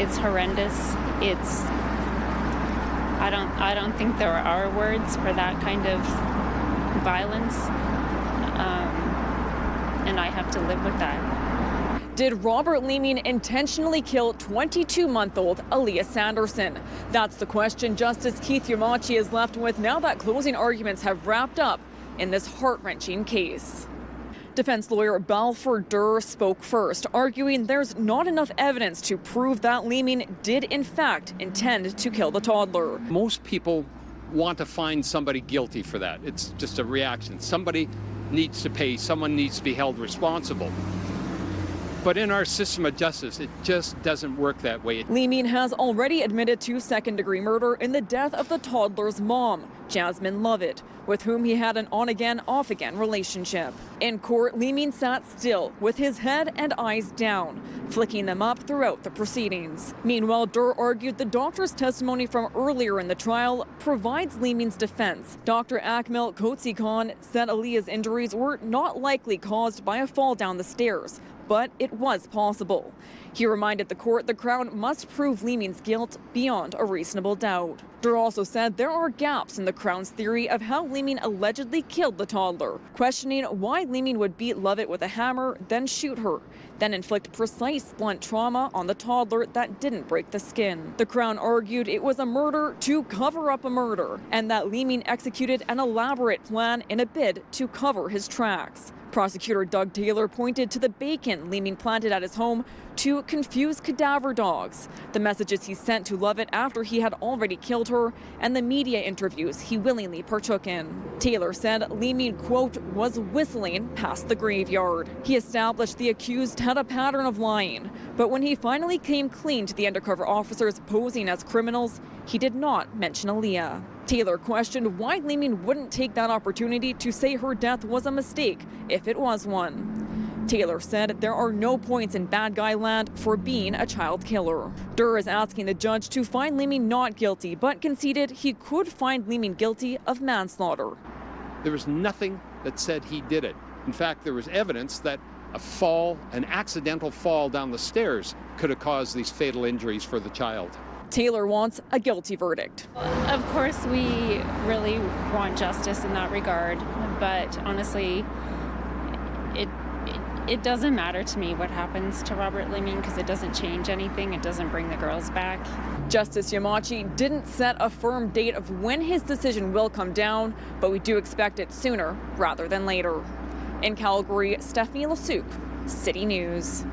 It's horrendous. I don't think there are words for that kind of violence, and I have to live with that. Did Robert Leeming intentionally kill 22-month-old Aliyah Sanderson? That's the question Justice Keith Yamachi is left with now that closing arguments have wrapped up in this heart-wrenching case. Defense lawyer Balfour Durr spoke first, arguing there's not enough evidence to prove that Leeming did in fact intend to kill the toddler. Most people want to find somebody guilty for that. It's just a reaction. Somebody needs to pay, someone needs to be held responsible. But in our system of justice, it just doesn't work that way. Leeming has already admitted to second-degree murder in the death of the toddler's mom, Jasmine Lovett, with whom he had an on-again, off-again relationship. In court, Leeming sat still, with his head and eyes down, flicking them up throughout the proceedings. Meanwhile, Durr argued the doctor's testimony from earlier in the trial provides Leeming's defense. Dr. Akmal Kotsi-Khan said Aliyah's injuries were not likely caused by a fall down the stairs, but it was possible. He reminded the court the Crown must prove Leeming's guilt beyond a reasonable doubt. Durr also said there are gaps in the Crown's theory of how Leeming allegedly killed the toddler, questioning why Leeming would beat Lovett with a hammer, then shoot her, then inflict precise blunt trauma on the toddler that didn't break the skin. The Crown argued it was a murder to cover up a murder, and that Leeming executed an elaborate plan in a bid to cover his tracks. Prosecutor Doug Taylor pointed to the bacon Leeming planted at his home to confuse cadaver dogs, the messages he sent to Lovett after he had already killed her, and the media interviews he willingly partook in. Taylor said Leeming, quote, was whistling past the graveyard. He established the accused had a pattern of lying, but when he finally came clean to the undercover officers posing as criminals, he did not mention Aliyah. Taylor questioned why Leeming wouldn't take that opportunity to say her death was a mistake, if it was one. Taylor said there are no points in bad guy land for being a child killer. Durr is asking the judge to find Leeming not guilty, but conceded he could find Leeming guilty of manslaughter. There was nothing that said he did it. In fact, there was evidence that a fall, an accidental fall down the stairs, could have caused these fatal injuries for the child. Taylor wants a guilty verdict. Of course, we really want justice in that regard, but honestly, it doesn't matter to me what happens to Robert Leeming because it doesn't change anything. It doesn't bring the girls back. Justice Yamachi didn't set a firm date of when his decision will come down, but we do expect it sooner rather than later. In Calgary, Stephanie Lasuk, City News.